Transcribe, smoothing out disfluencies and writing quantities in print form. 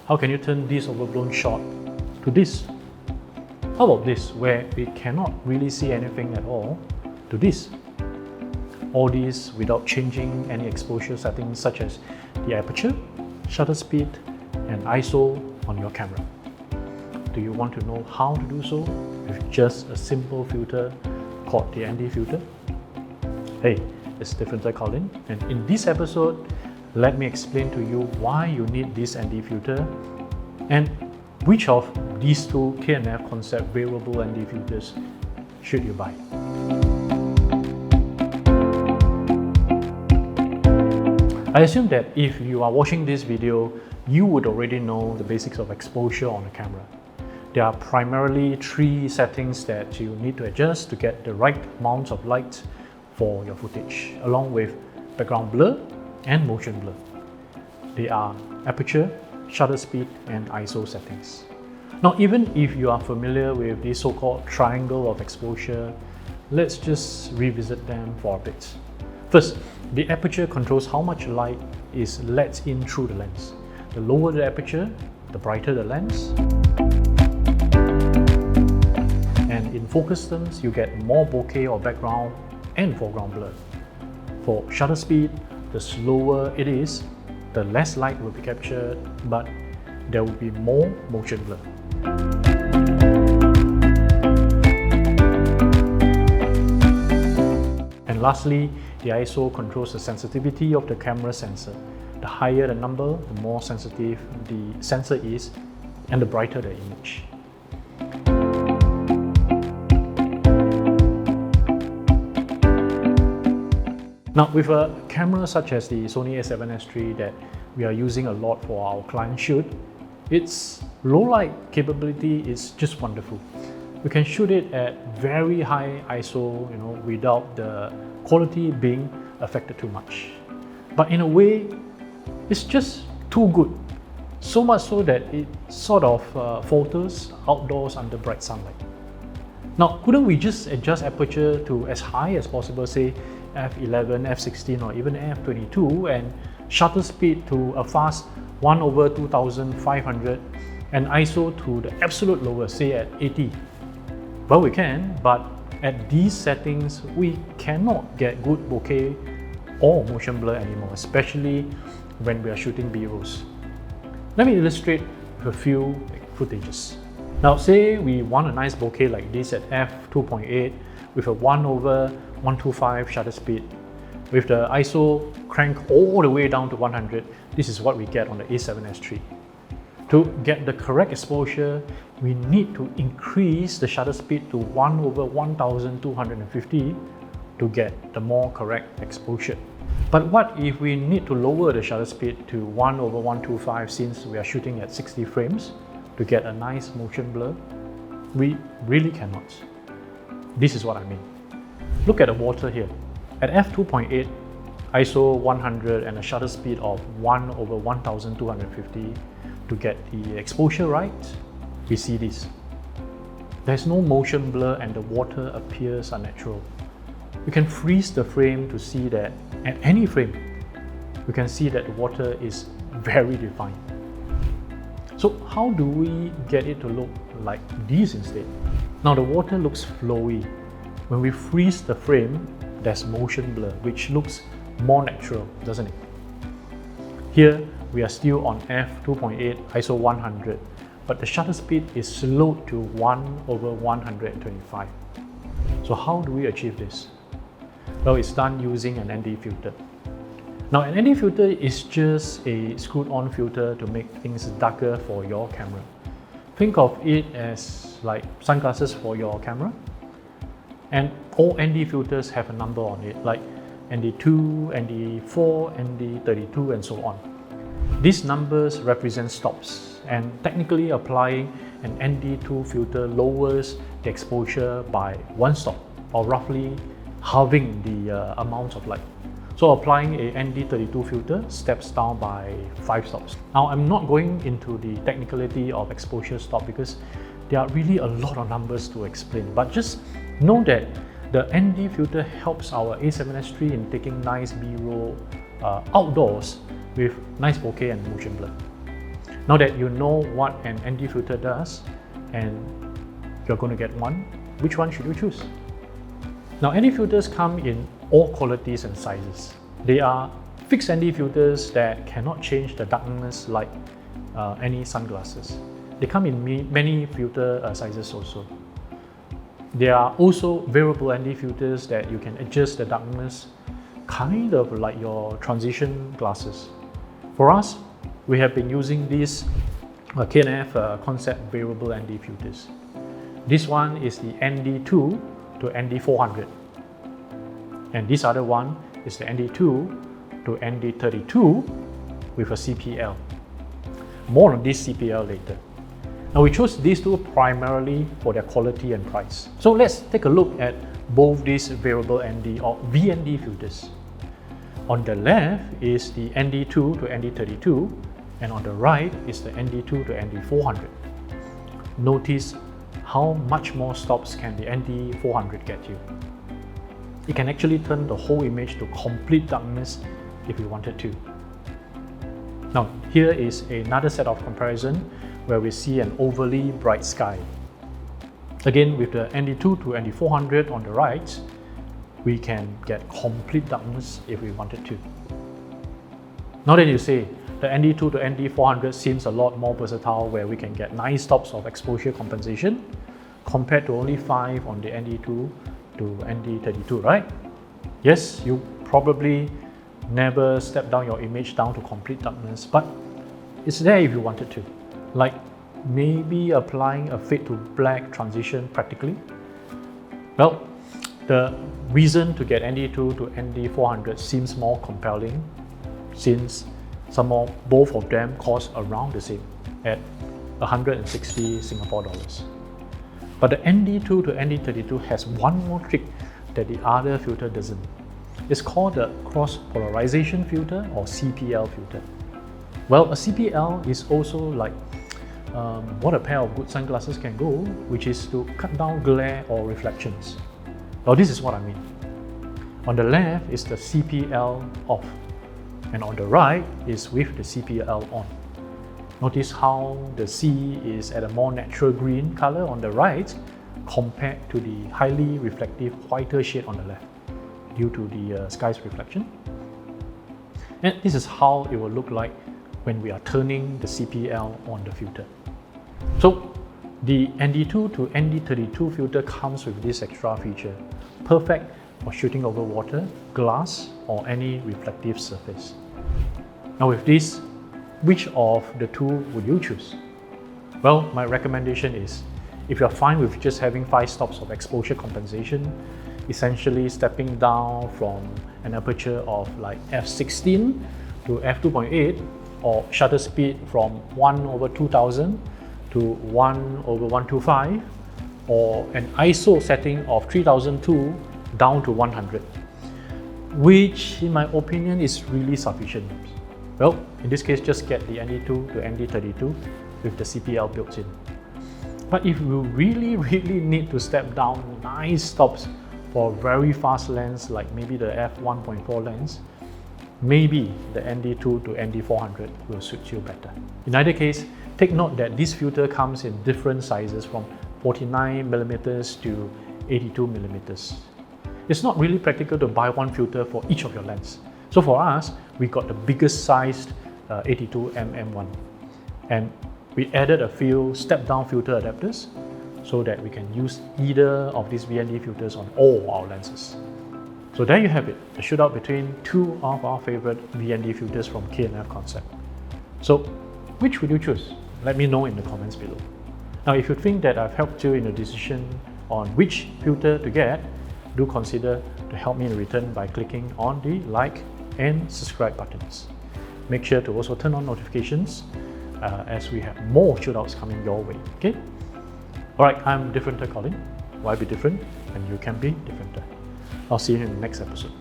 How can you turn this overblown shot to this? How about this, where we cannot really see anything at all, to this? All this without changing any exposure settings such as the aperture, shutter speed, and ISO on your camera. Do you want to know how to do so with just a simple filter called the ND filter? Hey, it's Differenter Colin, and in this episode, let me explain to you why you need this ND filter and which of these two K&F concept variable ND filters should you buy. I assume that if you are watching this video, you would already know the basics of exposure on a camera. There are primarily three settings that you need to adjust to get the right amount of light for your footage, along with background blur and motion blur. They are aperture, shutter speed, and ISO settings. Now, even if you are familiar with the so-called triangle of exposure, let's just revisit them for a bit. First, the aperture controls how much light is let in through the lens. The lower the aperture, the brighter the lens. And in focus terms, you get more bokeh or background and foreground blur. For shutter speed, the slower it is, the less light will be captured, but there will be more motion blur. And lastly, the ISO controls the sensitivity of the camera sensor. The higher the number, the more sensitive the sensor is, and the brighter the image. Now, with a camera such as the Sony a7S III that we are using a lot for our client shoot, its low light capability is just wonderful. We can shoot it at very high ISO, without the quality being affected too much. But in a way, it's just too good. So much so that it sort of falters outdoors under bright sunlight. Now, couldn't we just adjust aperture to as high as possible, say f11, f16, or even f22, and shutter speed to a fast 1/2500, and ISO to the absolute lowest, say at 80? Well, we can, but at these settings, we cannot get good bokeh or motion blur anymore, especially when we are shooting B-rolls. Let me illustrate with a few footages. Now, say we want a nice bokeh like this at f2.8 with a 1/125 shutter speed. With the ISO crank all the way down to 100, this is what we get on the a7S III. To get the correct exposure, we need to increase the shutter speed to 1/1250 to get the more correct exposure. But what if we need to lower the shutter speed to 1/125 since we are shooting at 60 frames to get a nice motion blur? We really cannot. This is what I mean. Look at the water here. At f2.8, ISO 100 and a shutter speed of 1/1250 to get the exposure right, we see this. There's no motion blur and the water appears unnatural. You can freeze the frame to see that at any frame, you can see that the water is very defined. So how do we get it to look like this instead? Now the water looks flowy. When we freeze the frame, there's motion blur, which looks more natural, doesn't it? Here, we are still on f2.8 ISO 100, but the shutter speed is slowed to 1/125. So how do we achieve this? Well, it's done using an ND filter. Now, an ND filter is just a screwed-on filter to make things darker for your camera. Think of it as like sunglasses for your camera. And all ND filters have a number on it, like ND2, ND4, ND32, and so on. These numbers represent stops, and technically applying an ND2 filter lowers the exposure by one stop, or roughly halving the amount of light. So applying a ND32 filter steps down by 5 stops. Now, I'm not going into the technicality of exposure stop because there are really a lot of numbers to explain, but just know that the ND filter helps our a7S III in taking nice B-roll outdoors with nice bokeh and motion blur. Now that you know what an ND filter does and you're going to get one, which one should you choose? Now, ND filters come in all qualities and sizes. They are fixed ND filters that cannot change the darkness like any sunglasses. They come in many filter sizes also. There are also variable ND filters that you can adjust the darkness, kind of like your transition glasses. For us, we have been using these K&F concept variable ND filters. This one is the ND2 to ND400, and this other one is the ND2 to ND32 with a CPL. More on this CPL later. Now, we chose these two primarily for their quality and price. So let's take a look at both these variable ND or VND filters. On the left is the ND2 to ND32, and on the right is the ND2 to ND400. Notice how much more stops can the ND400 get you. It can actually turn the whole image to complete darkness if you wanted to. Now, here is another set of comparison where we see an overly bright sky. Again, with the ND2 to ND400 on the right, we can get complete darkness if we wanted to. Now that you say, the ND2 to ND400 seems a lot more versatile, where we can get 9 stops of exposure compensation compared to only 5 on the ND2 to ND32, right? Yes, you probably never step down your image down to complete darkness, but it's there if you wanted to. Like maybe applying a fade to black transition practically. Well, the reason to get ND2 to ND400 seems more compelling, since both of them cost around the same at 160 Singapore dollars. But the ND2 to ND32 has one more trick that the other filter doesn't. It's called the cross polarization filter or CPL filter. Well, a CPL is also like what a pair of good sunglasses can go, which is to cut down glare or reflections. Now, this is what I mean. On the left is the CPL off, and on the right is with the CPL on. Notice how the sea is at a more natural green color on the right compared to the highly reflective whiter shade on the left due to the sky's reflection. And this is how it will look like when we are turning the CPL on the filter. So the ND2 to ND32 filter comes with this extra feature, perfect for shooting over water, glass, or any reflective surface. Now with this, which of the two would you choose? Well, my recommendation is, if you're fine with just having 5 stops of exposure compensation, essentially stepping down from an aperture of like f16 to f2.8, or shutter speed from 1/2000 to 1/125, or an ISO setting of 3002 down to 100, which in my opinion is really sufficient. Well, in this case, just get the ND2 to ND32 with the CPL built in. But if you really need to step down 9 stops for a very fast lens, like maybe the f1.4 lens, maybe the ND2 to ND400 will suit you better. In either case, take note that this filter comes in different sizes from 49mm to 82mm. It's not really practical to buy one filter for each of your lens. So for us, we got the biggest sized 82mm one, and we added a few step-down filter adapters so that we can use either of these VND filters on all our lenses. So there you have it, the shootout between 2 of our favorite VND filters from K&F Concept. So which would you choose? Let me know in the comments below. Now, if you think that I've helped you in a decision on which filter to get, do consider to help me in return by clicking on the like and subscribe buttons. Make sure to also turn on notifications as we have more shootouts coming your way, okay? Alright, I'm Differenter Colin. Why be different? And you can be differenter. I'll see you in the next episode.